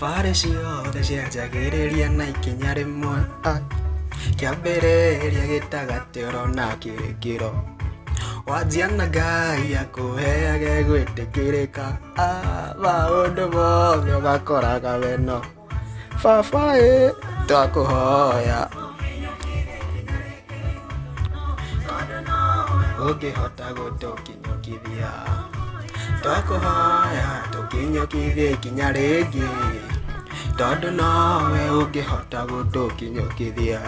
Thabarĩ ciothe cianjagĩrĩria na ikinya rĩmwe, kĩambĩrĩria gĩtagatĩ ũrona kĩrĩkĩro, wanjia na Ngai akũheage gwĩtĩkĩrĩka, maũndũ mothe ũgakoraga weno. Baba twakũhoya ũngĩhota gũtũkinyũkithia, twakũhoya tũkinyũkithie ikinya rĩngĩ, tondũ nowe ũngĩhota gũtũkinyũkithia.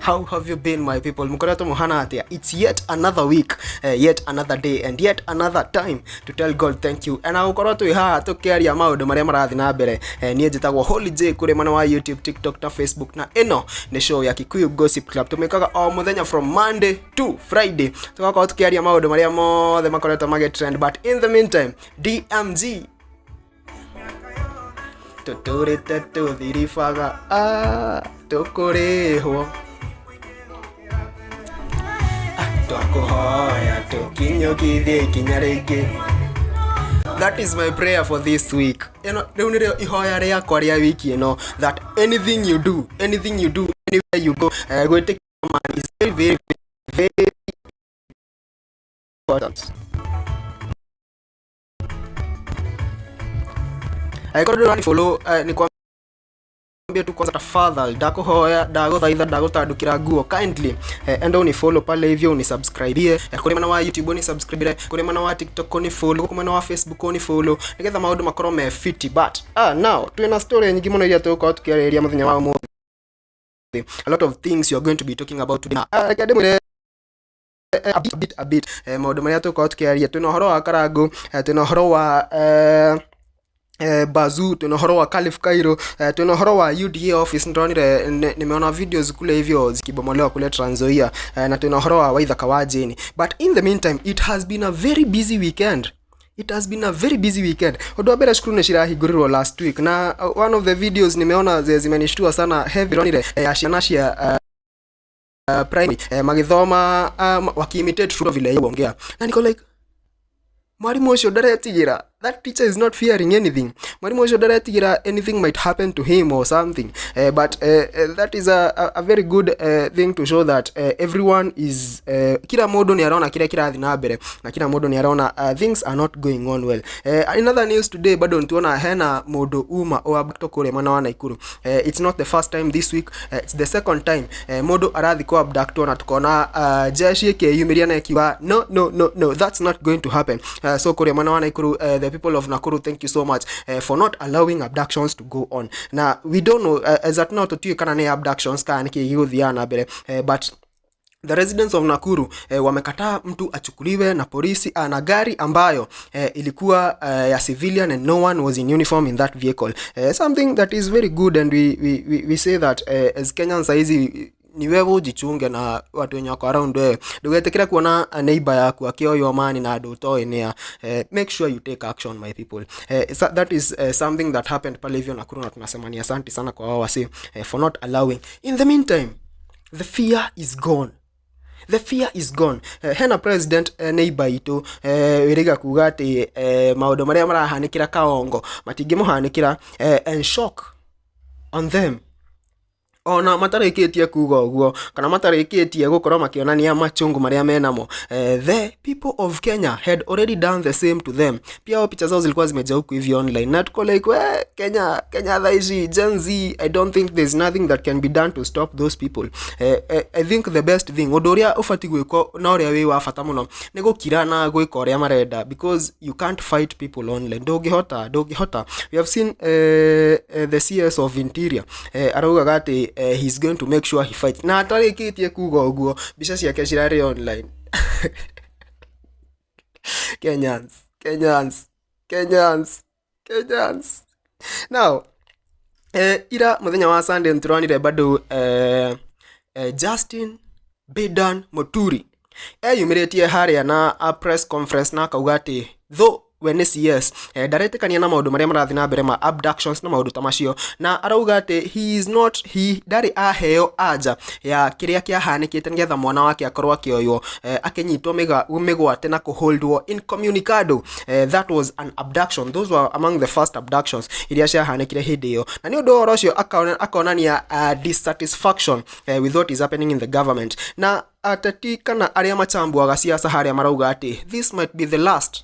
How have you been, my people? Mukoretwo muhana atia? It's yet another week, yet another day, and yet another time to tell God thank you. And gukorwo twi haha tukiaria maundu maria marathi na mbere. Nie njitagwo Holy J kuri mana wa YouTube, TikTok na Facebook, na ino ni show ya Kikuyu Gossip Club. Tumekaga o muthenya from Monday to Friday. Tugakorwo tukiaria maundu maria mothe makoretwo magitrend, but in the meantime, DMG tuturite tuthiribaga tukurihwo, twakuhoya tukinyũkithie ikinya rĩngĩ. That is my prayer for this week. Rĩu nĩrĩo ihoya rĩakwa rĩa wiki ĩno, that anything you do, anywhere you go, gwĩtĩkia man is very, very, very important. Aikorwo ndĩrani follow ni kwa mbia tu kwanza, tafadhali ndakuhoya, ndaguthaitha, ndagutandukira nguo, kindly enda uni follow pale hivyo, uni subscribe kuri mana wa YouTube, uni subscribe kuri mana wa TikTok, uni follow kuri mana wa Facebook, uni follow nigetha maundu makorwo me fit. But now twina story nyingi muno iria tuko tukiaria muthenya wa mo, a lot of things you are going to be talking about today. A bit maundu maria tuko tukiaria, twina horo wa Karangu, twina horo wa Bazu, tuna horo wa Khalif Cairo, tuna horo wa UDA office. Ndonire nimeona videos kule hivyo zikibomolewa kule Trans Nzoia, na tuna horo wa Waitha Kawajeni. But in the meantime, it has been a very busy weekend. Odo abera shukuru neshirahigurirwo last week, na one of the videos nimeona zimenishtua sana heavy ronire ya Shanashia primary magithoma wakiimitate shuro vile yongea, na niko like mwalimu ucio ndaretigira, that teacher is not fearing anything. Mwalimu ucio ndaretigira anything might happen to him or something, but that is a very good thing to show that everyone is kila mundu ni arona kile kirathi na mbere, na kila mundu ni arona things are not going on well. Another news today, bado ntuona hena mundu uma o abducto kule mana wa Naikuru. It's not the first time this week, it's the second time mundu arathi ko abducto, na tukona jeshi kiyumiria na kiwa no, that's not going to happen. So kule mana wa Naikuru, the people of Nakuru, thank you so much for not allowing abductions to go on. Now we don't know as at now to kana ne abductions kana kiguthiana mbere, but the residents of Nakuru wamekataa mtu achukuliwe na polisi na gari ambayo ilikuwa ya civilian and no one was in uniform in that vehicle. Something that is very good, and we say that as Kenyans hizi ni wewe ujichunge na watu wenye wako around wewe. Ndugetekira kuona neighbor yako akioyo amani na ndoto enea. Make sure you take action, my people. That is something that happened pale hivyo Nakuru, na tunasema ni asante sana kwa wao wasi for not allowing. In the meantime, the fear is gone. Hena president neighbor ito wiriga kuga ati maundu maria marahanikira Kaongo matingimuhanikira, and shock on them. Ona matareketie kuga uguo kana matareketie gukorwo makionania machungu maria menamo. The people of Kenya had already done the same to them. Pia picha zao zilikuwa zimejaa huko hivi online, na tuko like Kenya thaishi Gen Z. I don't think there's nothing that can be done to stop those people. I think the best thing odoria ufati gwiko na uria wi wa fata muno ni gukira na gwika uria marenda, because you can't fight people online. Ndogihota. We have seen the CS of Interior arauga gati he's going to make sure he fights. Na atarikitie kuga uguo bisha ciake cirari online. Kenyans. Now ira muthenya wa Sunday nturonire bado Justin Bidan Muturi yumiretie haria na a press conference na kauga ati though we nĩ CS ndaretikania na maundu maria marathi na mbere ma abductions na maundu tamacio, na arauga ati he ndari aheo anja ya kiria kiahanikite nigetha mwana wake akorwo akioywo akinyitwo migwate na kuholdwo incommunicado. That was an abduction. Those were among the first abductions iria ciahanikire hindi iyo, na ni undu horo ucio akonania dissatisfaction with what is happening in the government. Na ateti kana aria machambuaga siasa haria marauga ati this might be the last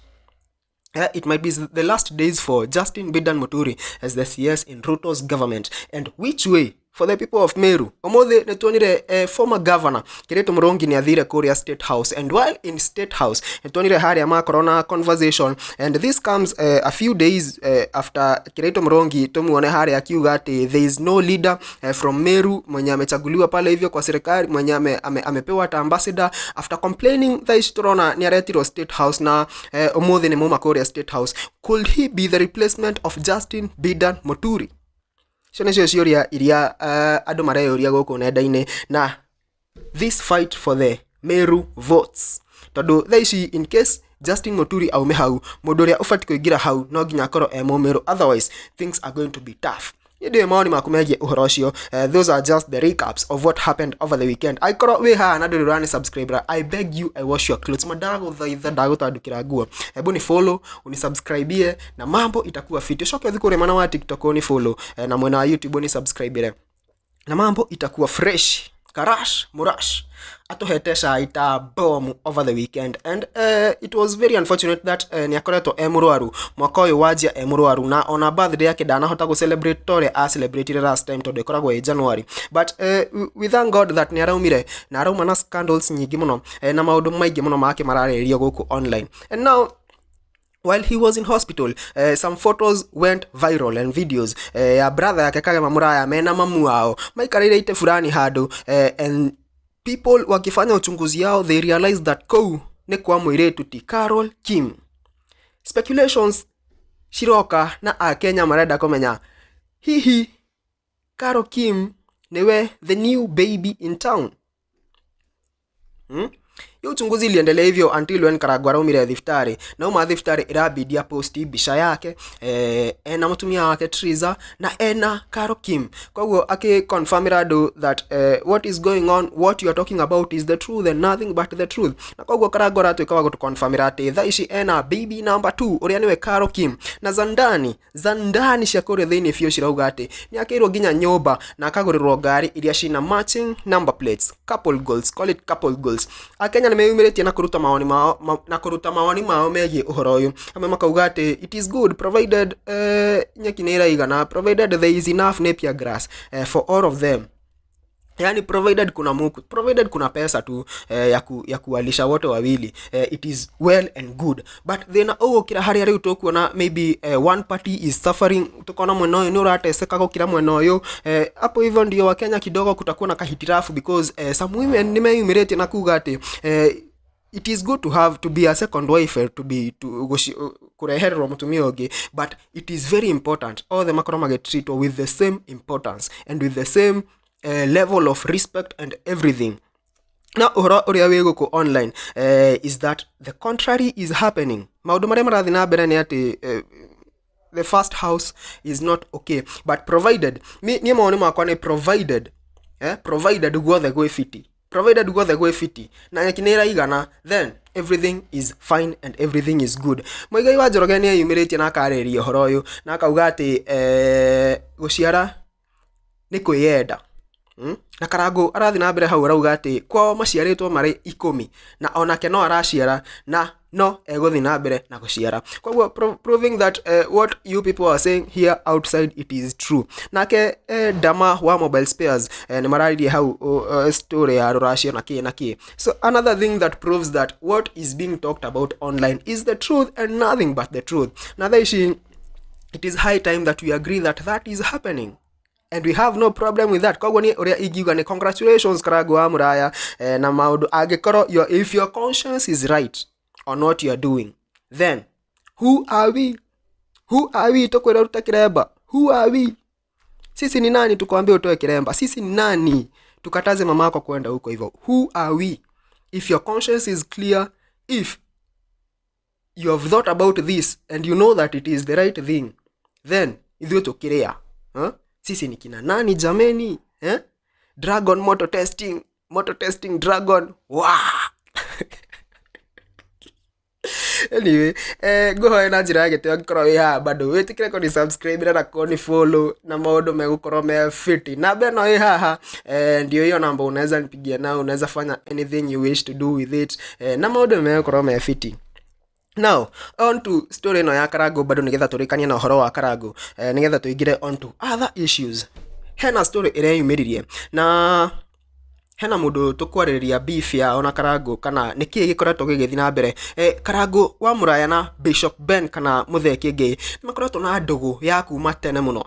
it might be the last days for Justin Bidan Muturi as the CS in Ruto's government. And which way for the people of Meru? Omothe netuonire former governor Kirito Murongi ni athire Korea State House, and while in State House netuonire haria makorona conversation, and this comes a few days after Kirito Murongi tumuone haria akiuga ati there is no leader from Meru mwenye amechaguliwa pale hivyo kwa serikali, mwenye amepewa ta ambassador, after complaining that turona ni aretiro State House na omothe ni muma Korea State House. Could he be the replacement of Justin Bidan Muturi? Cio cioria iria andu mareyuria guku nenda-ini, na this fight for the Meru votes, tondu thaici in case Justin Muturi aume hau, mundu uria ufati kuingira hau no nginya akorwo Meru, otherwise things are going to be tough. Ndio maoni makumegie uhoro ucio. Those are just the recaps of what happened over the weekend. I korwo we ha na nduri rani subscriber, I beg you, I wash your clothes, madago thaitha ndagutandukira nguo, hebu ni follow, uni subscribe na mambo itakuwa fiti. Shoke thikure mana wa TikTok ni follow, na mwena wa YouTube ni subscribe na mambo itakuwa fresh. Karash Murash atuhetesha ita bomb over the weekend, and it was very unfortunate that ni akoretwo emurwaru mwaka uyu wajia emurwaru, na on a birthday yake danahota go celebrate tore a celebrate last time tondu ikoragwo in January, but we thank God that ni araumire na arauma na scandals nyingi muno na maundu maingi muno make mararerio guku online. And now while he was in hospital, some photos went viral and videos ya brother yake Kagema Muraya mena mamu wao maikarire ite fulani hadu, and people wakifanya uchunguzi yao they realized that kou ni kwa mwiretu ti Carol Kim. Speculations shiroka na Akenya marenda komenya hihi Carol Kim niwe the new baby in town. Yo uchunguzi iliendelea hivyo until when Karagwa raumire thiftari, na uma thiftari irabidia posti bisha yake ena mutumia wake Triza na ena Carol Kim. Kwa hivyo aki confirm rado that what is going on, what you are talking about is the truth and nothing but the truth. Na kwa hivyo Karagwa ratu ikawa gutu confirm rate thaishi ena baby number 2 uria niwe Carol Kim, na zandani cia kore thini fio shirauga ati ni akirwo ginya nyoba na akagurirwo ngari iria cina matching number plates, couple goals, call it couple goals. Akenya nimeyumiretie na kuruta maoni mao megie uhoro uyu, amwe makauga ati it is good provided nyeki ni iraigana, provided there is enough napier grass for all of them. Yani provided kuna muku, provided kuna pesa tu ya kualisha wote wawili, it is well and good. But then kira hari ari utokuona maybe one party is suffering, tukona mwena uyu ni urateseka go kira mwena uyu, hapo hivyo ndio Wakenya kidogo kutakuwa na kahitirafu, because some women nimeyumirete na kuga ati it is good to be a second wife, to kurehererwo mutumia ungi, but it is very important all the makoroma get treated with the same importance and with the same level of respect and everything. Now uhoro uria wi guku online is that the contrary is happening. Maundu maria marathi na mbere ni ati the first house is not okay, but provided ni maoni makwa ni provided guothe gwe fiti, provided guothe gwe fiti na nyeki ni iraigana, then everything is fine and everything is good. Muigai wa Njoroge ni ayumiritie na akareria uhoro uyu na akauga ati guciara ni kwiyenda. Na Karago arathi na mbere hau arauga ati kwao maciaritwo mari 10 na onake no araciara na no eguthi na mbere na guciara. Kwa hivyo proving that what you people are saying here outside it is true. Nake Dama wa Mobile Spares ni mararirie hau story ya Ruracio na kie. So another thing that proves that what is being talked about online is the truth and nothing but the truth. Now it is high time that we agree that is happening. And we have no problem with that. Kwa gwani uria igiuga ni congratulations Karagwa Muraya na maundu agikoro if your conscience is right on what you are doing, then who are we to kwera ruta kiremba? Who are we? Sisi ni nani tukwambia utoe kiremba? Sisi ni nani tukataze mama yako kwenda huko hivyo? Who are we? If your conscience is clear, if you have thought about this and you know that it is the right thing, then ithuĩ tũkĩrĩa, sisi ni kina nani jameni? Dragon motor testing dragon. Wow. Anyway, go ahead na njira yake te ngorwo wi ha bado witikire ko ni subscribe na ko ni follow na maundu megukorwo me fit na be no wi haha, ndio hiyo namba unaweza nipigia na unaweza fanya anything you wish to do with it, na maundu megukorwo me fit. Now on to story no ya Karangu bado nigetha turikania na uhoro wa Karangu, nigetha tuingire on to other issues. Hena story ireyumiririe na hena mundu tukwariria beef ya ona Karangu kana niki gikoretwo gigithi na mbere. Karangu wa Muraya na Bishop Ben kana Muthee Kiengei makoretwo na ndugu ya kuma tene muno.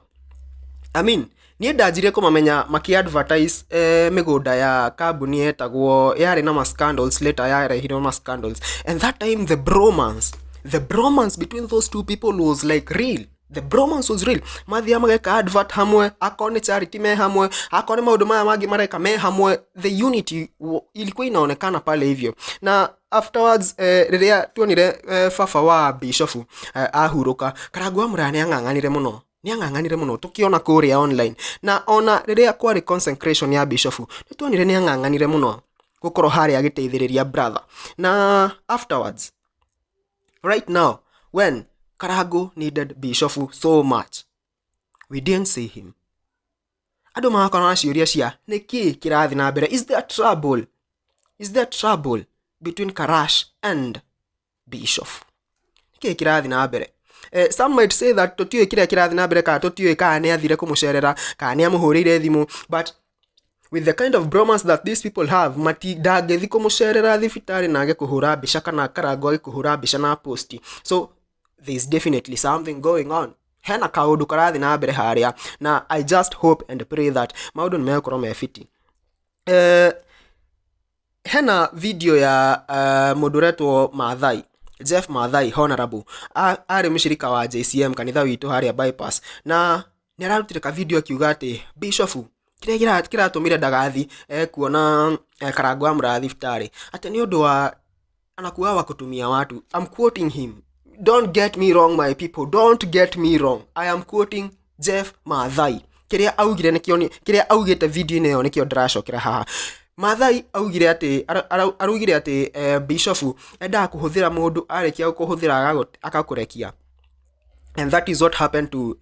I mean, ni ndanjire kumamenya maki advertise migunda ya kambuni etagwo yari na scandals, later yarehirwo ma scandals, and that time the bromance between those two people was like real. The bromance was real. Mathia mageka advert hamwe, akone charity me hamwe, akone maundu maya mangi mareka me hamwe. The unity ilikuwa inaonekana pale hivyo. Na afterwards riria tuonire fafa wa Bishop ahuruka, Karangu wa Muraya niang'ang'anire muno tukiona kuria online, na ona riria kwari consecration ya Bishop nituonire niang'ang'anire muno gukorwo hari agiteithiriria brother. Na afterwards, right now, when Karangu needed Bishop so much, we didn't see him. Ado makona na ciuria cia niki kirathi na mbere. Is there trouble between Karash and Bishop? Niki kirathi na mbere? Some might say that tutiwe kira kirathi na mbere ka tutiwe ka ne athire kumucerera ka ne amuhurire thimu, but with the kind of bromance that these people have, mati dagethi kumucerera thibitari na age kuhura bisha kana Karangu age kuhura bisha na posti. So there is definitely something going on. Hena kaundu karathi na mbere haria, na I just hope and pray that maundu nimekorwo me fiti. Hena video ya mundu Maathai, Jeff Maathai Honorable, ari mushirika wa JCM kanitha witu haria bypass, na nirarutire ka video akiuga ati Bishop kiria kiratumire ndagathi kuona Karangu wa Muraya thibitari ati ni undu wa anakuwa wa kutumia watu. I'm quoting him. Don't get me wrong, my people. Don't get me wrong. I am quoting Jeff Maathai. Kiria augire nikio kiria augite video ino nikio ndiracokera haha. Maathai augire ati arugire ati Bishop enda kuhuthira mundu arekia kuhuthira akakurekia. And that is what happened to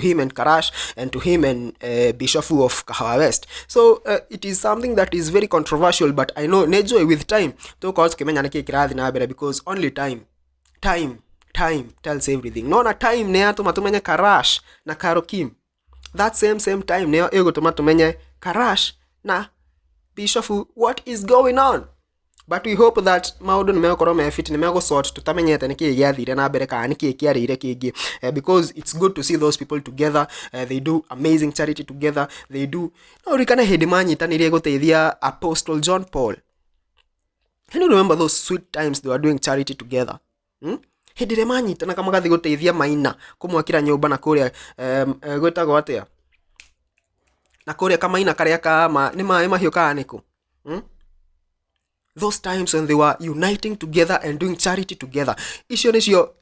him and Karash, and to him and Bishop of Kahawa West. So it is something that is very controversial, but I know nejo with time to cause kemenya niki kirathi na mbere, because only time tells everything. No na time ne atuma tumenye Karash na Karokim. That same time ne egutuma tumenye Karash na Bishop what is going on. But we hope that maundu nimekorwo me fit, nimego sort tutamenyete niki giathire na mbere ka niki kiarire kingi, because it's good to see those people together. They do amazing charity together. They do no rikana hindi manyitanire guteithia Apostle John Paul. Can you remember those sweet times they were doing charity together? Hindi re manyitana kama gathi guteithia Maina kumwakira nyumba na kuria gwetagwo atia na kuria Kamaina karia kama ni mai mahiu ka niku. Those times when they were uniting together and doing charity together.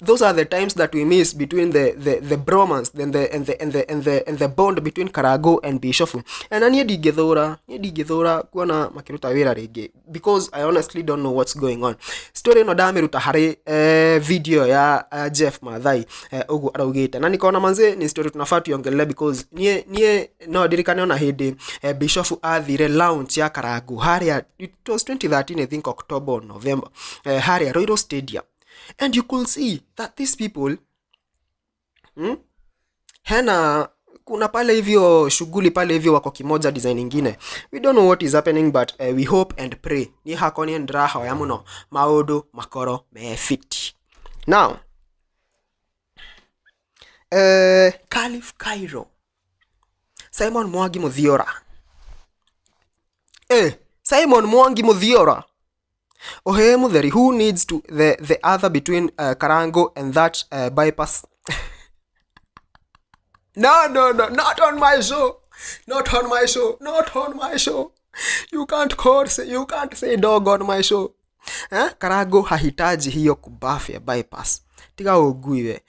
Those are the times that we miss between the bromance and the bond between Karangu and Bishop. And I need digethora kuona makiruta wira ringi, because I honestly don't know what's going on. Story no damiruta hari video ya Jeff Maathai ugu araugite, na nikona manze ni story tunafaa tuongelele, because nie no dirikane ona hindi Bishop athire launch ya Karangu haria, it was 2013 I think October or November, haria Royal Stadium, and you could see that these people hena kuna pale hivyo shughuli pale hivyo wako kimoja design nyingine. We don't know what is happening, but we hope and pray ni hakoni ndraha ya muno maundu makoro me fit. Now Caliph Cairo, Simon Mwangi Muthiora. Simon Mwangi Muthiora. Ohe Mutheri, who needs to the other between Karangu and that bypass? No, not on my show. Not on my show. You can't say dog on my show. Karago hahitaji hiyo kubuff ya bypass. Tiga uguiwe.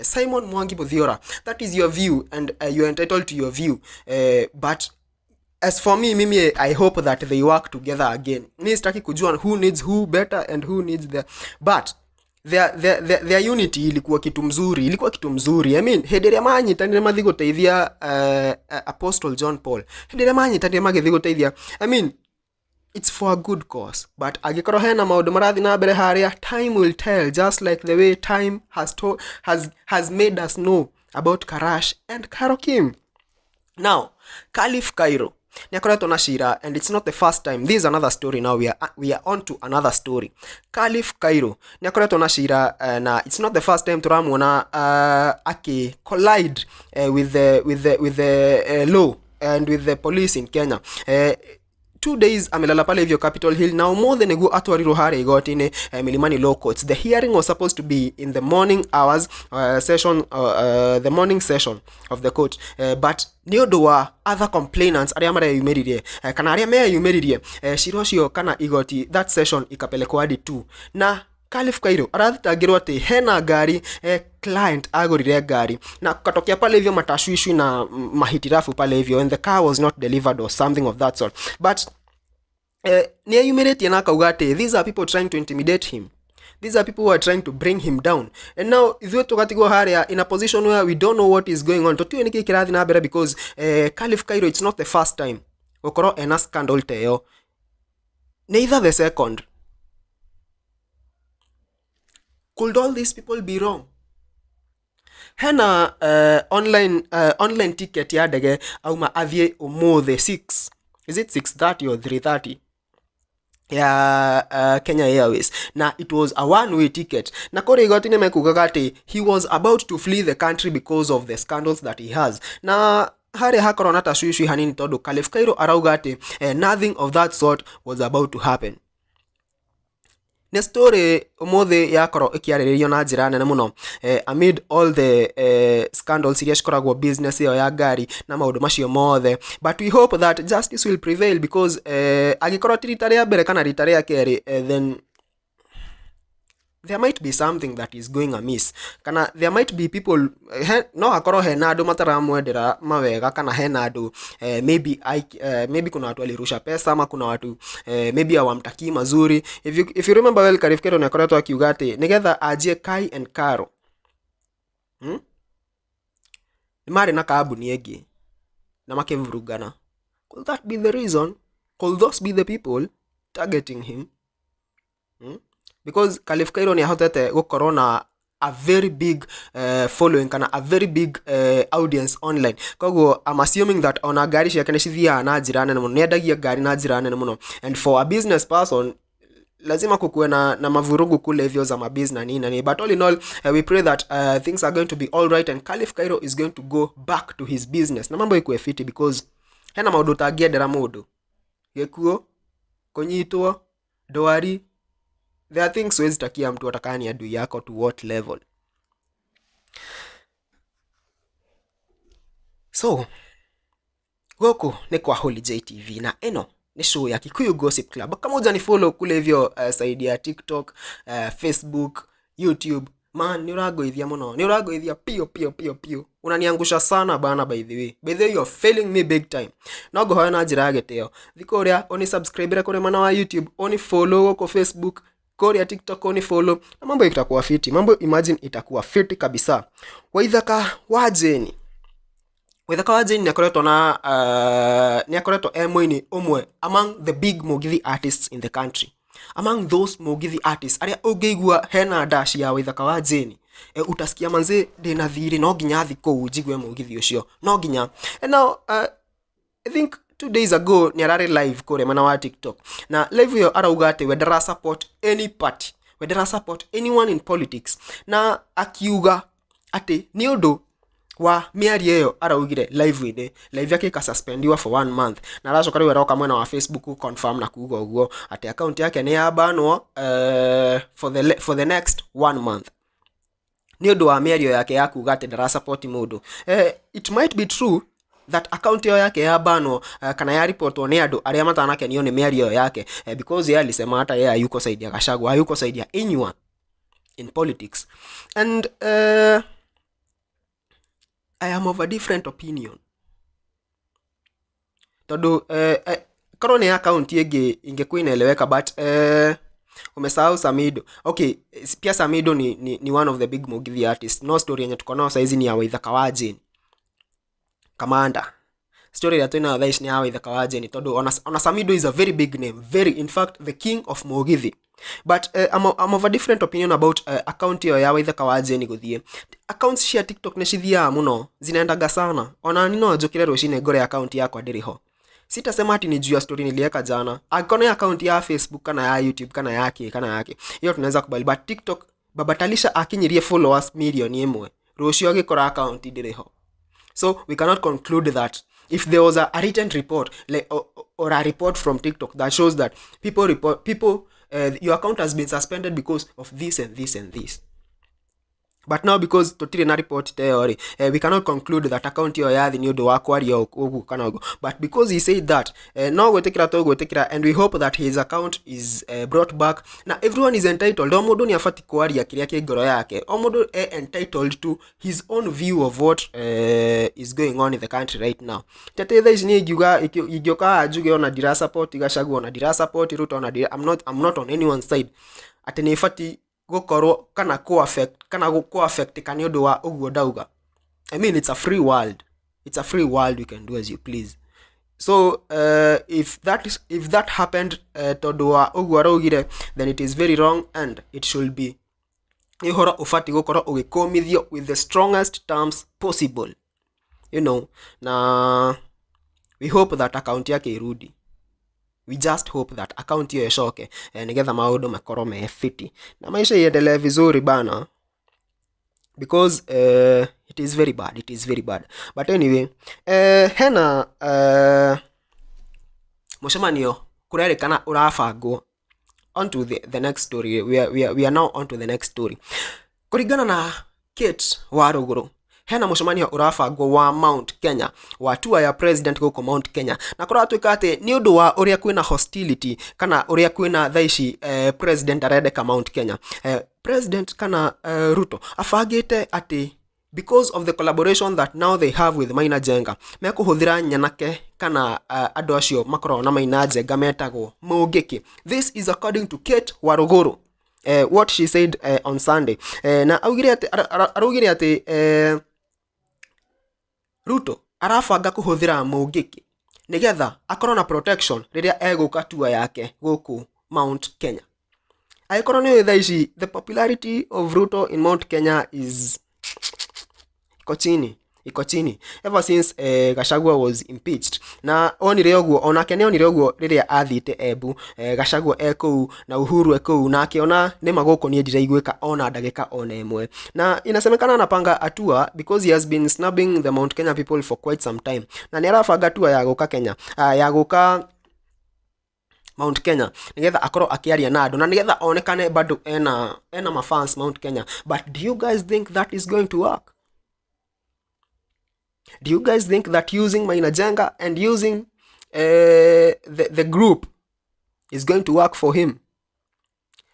Simon Mwangi Muthiora, that is your view and you're entitled to your view. But as for me, mimi, I hope that they work together again. Mimi sitaki kujua who needs who better and who needs the, but their unity ilikuwa kitu mzuri. I mean, hedere manyi tandire mathigo teithia Apostle John Paul. Hedere manyi tandire magithigo teithia. I mean, it's for a good cause, but agikoro hena maundu marathi na mbere haria, time will tell, just like the way time has made us know about Karash and Karokim. Now, Caliph Cairo niakoretwo na shira, and it's not the first time. This is another story. Now we are on to another story. Caliph Cairo niakoretwo na shira, na it's not the first time turamuona collide with the law and with the police in Kenya. 2 days amelala pale hivyo Capitol Hill. Now more than egu atwariro hare igotine Milimani Law Courts. The hearing was supposed to be in the morning hours, the morning session of the court, but niodo wa other complainants aria mara yumeririe kana aria me yumeririe shirocio kana igoti, that session ikapelekwa hadi 2. Na Caliph Cairo arathitangirwo ati hena ngari, client agorire ngari na katokea pale hivyo matashwishwi na mahitirafu pale hivyo, and the car was not delivered or something of that sort. But ni ayumeretie na kauga ati these are people trying to intimidate him. These are people who are trying to bring him down. And now ithuĩ tũgatigwo haria in a position where we don't know what is going on. Tũtiũĩ nĩkĩ kĩrathi na mbere, because Caliph Cairo, it's not the first time gũkorwo ena scandal teyo, neither the second. Could all these people be wrong? Hena online ticket ya ndege auma athie umuthi 6. Is it 6:30 or 3:30? Kenya Airways. Na it was a one-way ticket. Na kore igotine mekugaga ati he was about to flee the country because of the scandals that he has. Na hare hakoro nata shuishui hanini todo Caliph Cairo arauga ati nothing of that sort was about to happen. Ne story umuthi yakoro ikiariririo na njira nene muno amid all the scandals iria cikoragwo business iyo ya ngari na maundu macio mothe, but we hope that justice will prevail, because agikorwo rita ria mbere kana rita ria keri, then there might be something that is going amiss, kana there might be people no akorwo hena andu mataramwendera mawega, kana hena andu maybe kuna watu alirusha pesa, ama kuna watu maybe hawamtakii mazuri. If you remember well, Caliph Cairo nakoretwo akiuga ati nigetha ajie Kai and Karo nimari na kambuni ingi na makivurugana. Could that be the reason? Could those be the people targeting him? Because Caliph Cairo ni ahotete gukorwo na a very big following, kana a very big audience online. Koguo I'm assuming that ona ngari ciake nicithia na njira nene muno, niendagia ngari na njira nene muno, and for a business person lazima kukuwe na mavurugu kule hivyo za mabusiness nini. But all in all, we pray that things are going to be all right, and Caliph Cairo is going to go back to his business na mambo ikuwe fiti, because hena maundu tagiendera mundu gekuo kunyitwo doari. There are things wezi takia mtu atakani adui yako to what level. So goko ni kwa Holy J TV, na eno ni show ya Kikuyu Gossip Club. Kama uja ni follow kule hivyo side ya TikTok, Facebook, YouTube, man ni uragoithia muno, ni uragoithia pio. Unaniangusha sana bana. By the way you're failing me big time. Nogo hoya na njira geteo thikoria oni subscribe kore mana wa YouTube, oni follow kwa Facebook, Korea TikTok oni follow, na mambo itakuwa fiti. Mambo imagine itakuwa fiti kabisa. Waithaka wajeni niakoretwo na niakoretwo emwe umwe among the big Mugithi artists in the country. Among those Mugithi artists aria ungeigua hena dash ya Waithaka wajeni, utasikia manze ndina thiri no nginya thiko njigwe Mugithi ucio no nginya. And now I think 2 days ago ni arare live kore mana wa TikTok, na live yo arauga ati we dara support any party, we dara support anyone in politics, na akiuga ati ni undu wa miario yo araugire live yake ka suspendiwa for 1 month, na aracoka riwe roka mwena wa Facebook confirm na kuuga uguo ati account yake ni yabanwo for the next 1 month. Ni undu wa miario yake ya kuuga ati dara support mundu. It might be true that account yo yake ya bano kana ya report one andu aria matanakenio ni miario yake because yeye alisema hata yeye hayuko side ya Gachagua, hayuko side ya anyone in politics. And I am of a different opinion. Todo korone account yege ingekuwa inaeleweka, but umesahau Samido. Okay, pia Samido ni one of the big Mugithi artists. No story yenye tuko nao saizi ni ya Waithaka wa Jane Commander. Story ya tuna thaish ni ya Waithaka wa Jane. Todo ona Samido is a very big name, very, in fact, the king of Mugithi. But I'm of a different opinion about account ya Waithaka wa Jane guthie. Accounts cia TikTok ne cithia muno, zinaendaga sana. Ona nino njukire rucine gore account yakwa ndiriho. Sitasema ati ni juu ya story niliweka jana. Akona account ya Facebook kana ya YouTube kana yake. Hiyo tunaweza kubali, but TikTok babatalisha akinyirie followers milioni 1. Rucio agikora account ndiriho. So we cannot conclude that if there was a written report like or a report from TikTok that shows that your account has been suspended because of this and this and this. But now because totire na report theory, we cannot conclude that account yo yathi ni undu wa kwaria ogu kana ogu. But because he said that, no gwetekira and we hope that his account is brought back. Now everyone is entitled, o mundu ni afati kwaria kiria kingoro yake, o mundu entitled to his own view of what is going on in the country right now. Tete these ni igioka ajuge ona dira support Gachagua, ona dira support Ruto, ona dira, I'm not on anyone's side. Atene ifati gukoro kana ko affect kana nyodo wa uguo dauga. I mean, it's a free world. It's a free world, you can do as you please. So if that happened todo wa uguo raugire, then it is very wrong and it should be ihora ufati gukoro ugikomithio with the strongest terms possible, you know. Na we hope that account yake irudi. We just hope that account hiyo yeshoke nigetha maundu makoro me fiti na maisha iendelee vizuri bana, because it is very bad. But anyway, hena mushamanio kurerekana urafagwo. On to the next story. We are now on to the next story. Kurigana na Kate Waruguru, hena mushamanio urafagwo wa Mount Kenya, wa tour ya president guko Mount Kenya, na kuratwika ati ni undu wa uria kwina hostility kana uria kwina thaici president aredeka Mount Kenya. President kana Ruto afagite ati because of the collaboration that now they have with Maina Jenga, mekuhuthira nyanake kana andu acio makoro na Maina Jenga metagwo Mugiki. This is according to Kate Waruguru. What she said on Sunday. Na augire ati Ruto arafanga kuhuthira Mugiki nigetha akorwo na protection riria eguka tour yake guku Mount Kenya. Aikorwo ni thaici the popularity of Ruto in Mount Kenya is iko chini ever since Gachagua was impeached. Na onire oguo, onake ne onire oguo riria athite Embu, Gachagua ekou na Uhuru ekou, na akiona ni maguko ni ndiraigwika ona ndagika ona emwe. Na inasemekana anapanga atua because he has been snubbing the Mount Kenya people for quite some time, na ni arafanga atua ya guka Kenya, ya guka Mount Kenya nigetha akoro akiaria na andu na nigetha onekane bado ena mafans Mount Kenya. But do you guys think that is going to work? Do you guys think that using Maina Jenga and using the group is going to work for him?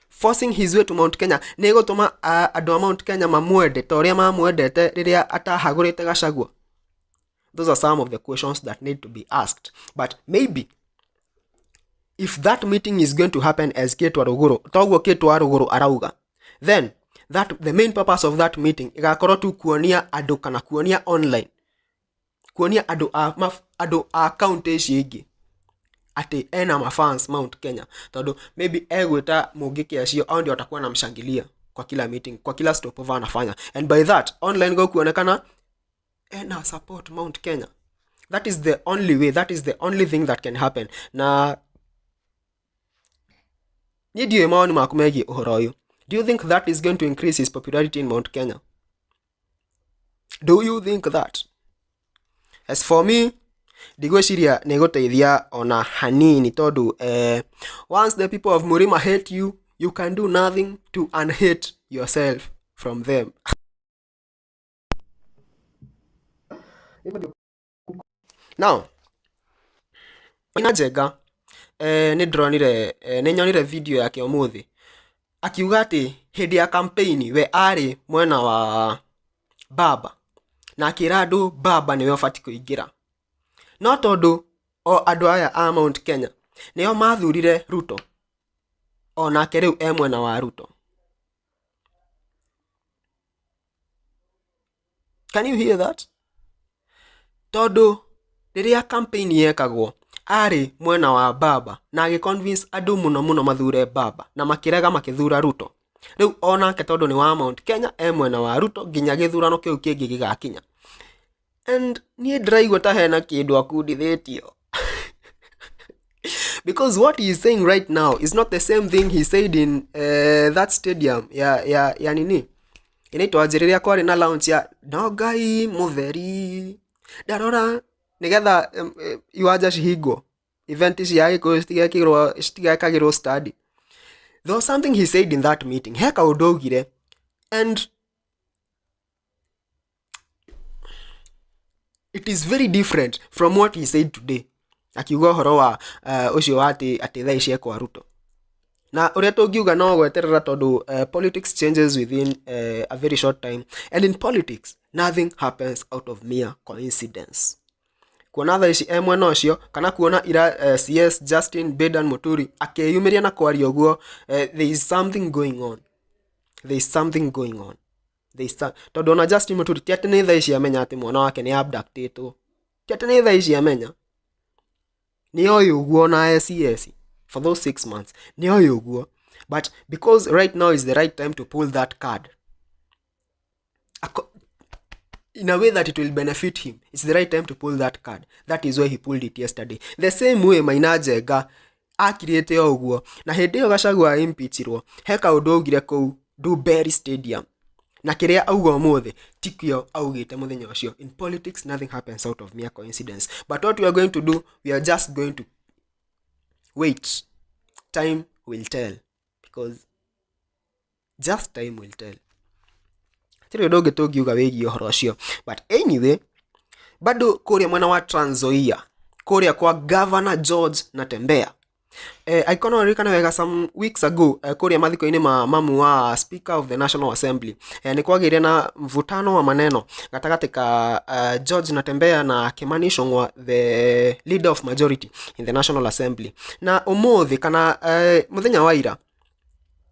Forcing his way to Mount Kenya negotuma andu a Mount Kenya mamwende toria mamwendete riria atahagurite Gachagua. Those are some of the questions that need to be asked. But maybe if that meeting is going to happen as Kate Waruguru, toguo Kate Waruguru arauga, then the main purpose of that meeting igakorwo tu kuonia andu kana kuonia online, kuonia andu account ici ingi ati ena mafans Mount Kenya, tondu maybe egwita Mugiki acio au ndio atakuwa namshangilia kwa kila meeting, kwa kila stopover anafanya, and by that online go kuonekana ena support Mount Kenya. That is the only way, that is the only thing that can happen. Na nidio maoni makumegi uhoro uyu. Do you think that is going to increase his popularity in Mount Kenya? Do you think that? As for me, digweciria negoteithia ona hanini tondu once the people of Murima hate you, you can do nothing to unhate yourself from them. Now Maina Njenga nĩ nyonire video yake ũmũthĩ akiuga atĩ hĩndĩ ya campaign we arĩ mwena wa Baba na akĩra andũ Baba nĩwe ũbatiĩ kũingĩra, no tondũ o andũ aya a Mount Kenya nĩo mathurire Ruto, o nake rĩu e mwena wa Ruto. Can you hear that? Tondũ rĩrĩa campaign yekagwo arĩ mwena wa Baba na agĩconvince andũ mũno mathure Baba na makĩrega makĩthura Ruto. Rĩu onake tondũ nĩ wa Mount Kenya e mwena wa Ruto nginya gĩthurano kĩu kĩngĩ gĩgakinya. And niĩ ndĩraigua ta hena kĩndũ akundithĩtio. Because what he is saying right now is not the same thing he said in that stadium ya nini inaitwa rĩrĩa kwarĩ na launch ya Nongai Mutheri ndarora nigetha iwanja cihingwo event cia Gĩkũyũ citigekagĩrwo study. There was something he said in that meeting, he kaũndũ augire, and it is very different from what he said today. Akiuga ũhoro wa ũcio wa atĩ thaa ici ekwa Ruto. Na ũrĩa tũngiuga no gweterera tondũ politics changes within a very short time, and in politics nothing happens out of mere coincidence. Kuona thaa ici mwena ũcio kana kuona ira CS Justin Bedan Muturi akĩyumĩria na kwaria ũguo, there is something going on. Tondũ ona Justin Muturi ti atĩ nĩ thaa ici amenya atĩ mwana wake nĩ abductĩtwo, ti atĩ nĩ thaa ici amenya, nĩ oĩ ũguo na CS for those 6 months, nĩ oĩ ũguo, but because right now is the right time to pull that card in a way that it will benefit him. It's the right time to pull that card. That is why he pulled it yesterday. The same way Maina Njenga akirĩte ũguo na hĩndĩ ĩyo Gachagua impeachirwo he kaũndũ augire kũu Nduberry Stadium, na kĩrĩa auga ũmũthĩ tikĩo augĩte mũthenya ũcio. In politics nothing happens out of mere coincidence, but what we are going to do, we are just going to wait. Time will tell, because just time will tell. Tiri ndũngĩ tũngiuga wĩgiĩ ũhoro ũcio, but anyway, bado kũrĩa mwena wa Trans Nzoia kũrĩa kwa Governor George Natembeya, ikono rikana wega some weeks ago kũrĩa mathiko-inĩ ma mamu wa Speaker of the National Assembly nĩ kwagĩire na mvutano wa maneno gatagatĩ ka George Natembeya na Kimani Ichung'wah, the leader of majority in the National Assembly. Na ũmũthĩ kana mũthenya wa ira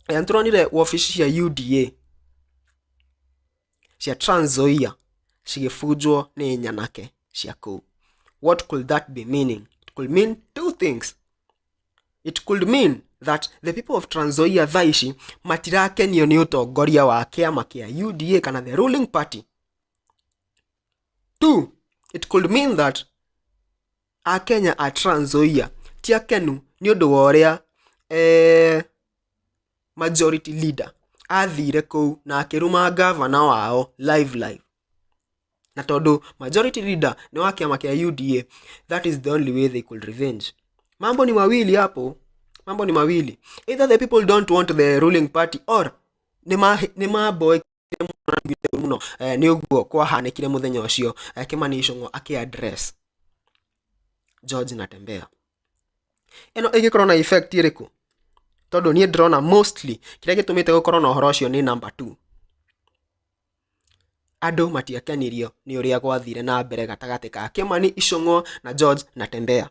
nĩtũronire wabici cia UDA cia Trans Nzoia cigĩbunjwo nĩ nyanake cia kũu. What could that be meaning? It could mean two things. It could mean that the people of Trans Nzoia thaa ici matirakenio nĩ ũtongoria wa kĩama kĩa UDA kana the ruling party. Two, it could mean that Akenya a Trans Nzoia ti akenu nĩ ũndũ wa ũrĩa majority leader athire kũu na akĩruma governor wao live. Na tondũ majority leader nĩ wa kĩama kĩa UDA, that is the only way they could revenge. Mambo ni mawili hapo, mambo ni mawili. Either the people don't want the ruling party or nĩ maboe mũno nĩ ũguo kwahanĩkire mũthenya ũcio Kimani Ichung'wah akĩ-address George Natembeya. Ĩno ĩgĩkorwo na effect ĩrĩkũ? Tondũ niĩ ndĩrona mostly kĩrĩa gĩtũmĩte gũkorwo na ũhoro ũcio nĩ number 2. Andũ matiakenirio nĩ ũrĩa gwathire na mbere gatagatĩ ka Kimani Ichung'wah na George Natembeya.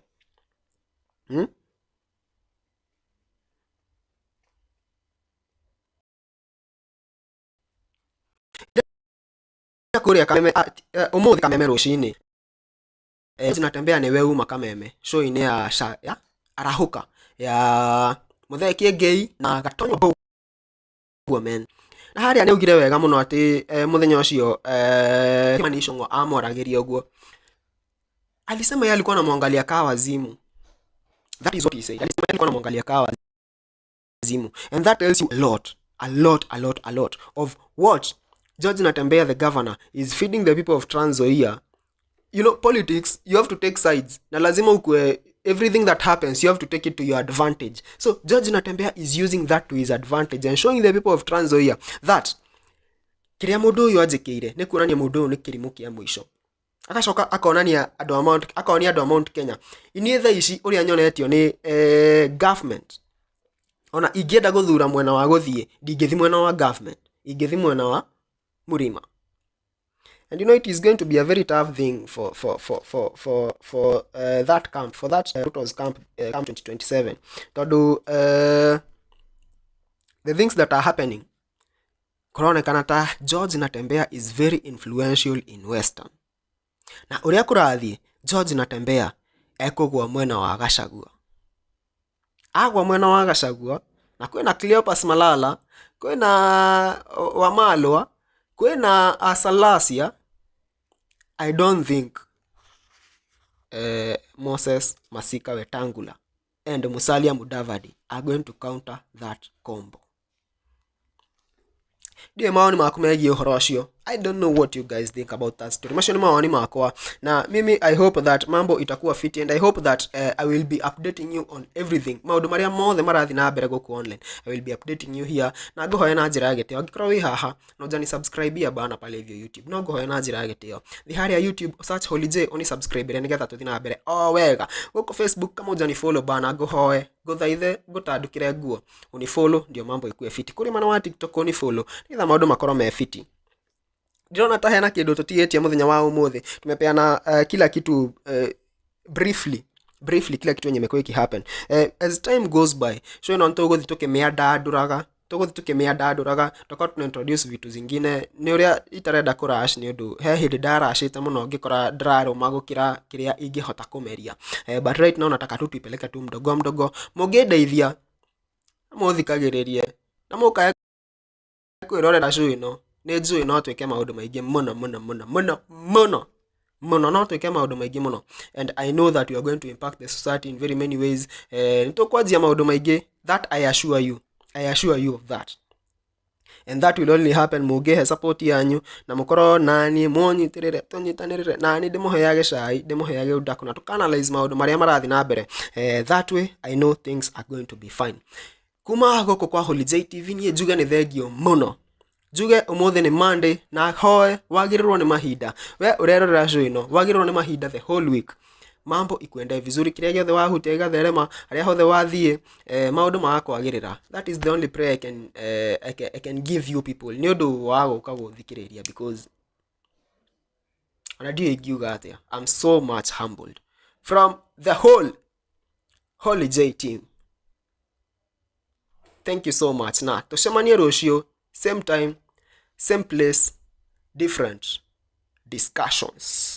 Kũrĩa Kameme ũmũthĩ Kameme rũcinĩ George Natembeya nĩwe uma Kameme show-inĩ ya Arahũka ya Muthee Kiengei na Gatonyo Women. Na harĩa nĩ augire wega mũno atĩ mũthenya ũcio Kimani Ichung'wah amoragĩria ũguo, alisema yeye alikuwa anamwangalia kama wazimu. That is what he said. Alisema alikuwa anamwangalia kama wazimu, and that tells you a lot of what George Natembeya, the governor, is feeding the people of Trans Nzoia. You know, politics, you have to take sides. Na lazima ukue, everything that happens, you have to take it to your advantage. So George Natembeya is using that to his advantage and showing the people of Trans Nzoia that kĩrĩa mũndũ ũyũ anjĩkĩire nĩ kuonania mũndũ ũyũ nĩ kĩrimũ kĩa mũico. agacoka akonania andũ a Mount Kenya. Ini tha ici uria nyonetio ni government, ona ingĩenda guthura mwena wa guthie ndingĩthi mwena wa government, ingĩthi mwena wa Murima. And you know, it is going to be a very tough thing for that camp, for that Ruto's camp 2027. The things that are happening, kuronekana ta George Natembeya is very influential in Western. Na uria kurathi George Natembeya ekugwa mwena wa Gachagua. Agwa mwena wa Gachagua na kwina Cleopas Malala, kwina Wamalwa, kwina Asalasia. I don't think Moses Masika Wetangula and Musalia Mudavadi are going to counter that combo. Ndiye maoni maku megie uhoro ucio. I don't know what you guys think about that story. Macio ni maoni makwa. Na mimi I hope that mambo itakuwa fit, and I hope that I will be updating you on everything. Maundu maria mothe marathi na mbere guku online, I will be updating you here. Na nguhoya na njira ya gitio. Angikorwo wi haha no jani subscribe ya bana pale hivyo YouTube. No nguhoya na njira ya gitio. Thi haria YouTube search Holy J oni subscribe re nigetha tuthi na mbere. O wega. Guku Facebook kama jani follow bana nguhoye. Guthaithe gutandukire nguo. Uni follow ndio mambo ikue fit. Kuri mana wa TikTok oni follow. Nitha maundu makoro me fit. Ndĩrona ta hena kĩndũ tũtigĩtie mũthenya wa ũmũthĩ. Tumepeana kila kitu briefly kila kitu yenye imekuwa ikihappen. As time goes by, so ino tũgũthi tũkĩmĩandandũraga tũkorwo tuna introduce vitu zingine. Nĩ ũrĩa itarenda kũrash nĩ ũndũ he hĩndĩ ndarashĩte mũno ngĩkora ndararũma gũkĩra kĩrĩa ingĩhota kũmeria. But right now nataka tu tuipeleke tu mdogo mdogo. Mũngĩndeithia mũthikagĩrĩrie na mũkae kwĩrorera show ĩno. Nejui no tweke maundu maingĩ muno no tweke maundu maingĩ muno, and I know that we are going to impact the society in very many ways. Nitũkwanjia maundu maingĩ, that I assure you of that, and that will only happen mugehe support yanyu na mukoro nani monyitirire tunyitanirire nani ndimuheage cai ndimuheage udaku na tukanalize maundu maria marathi na mbere. That way I know things are going to be fine. Kuma goko kwa Holy J TV nie juga ni thengio muno. Juge umuthi ni Monday na hoe wagirirwo ni mahinda. We urerorera show ino wagirirwo ni mahinda the whole week. Mambo ikuende vizuri, kiria giothe wahutia igatherema, aria hothe wathie maundu magakwagirira. That is the only prayer I can give you people. Ni undu wa guka guthikiriria, because anadio igiuga atia, I'm so much humbled from the whole Holy J team. Thank you so much. Na tucemanie rucio, same time, same place, different discussions.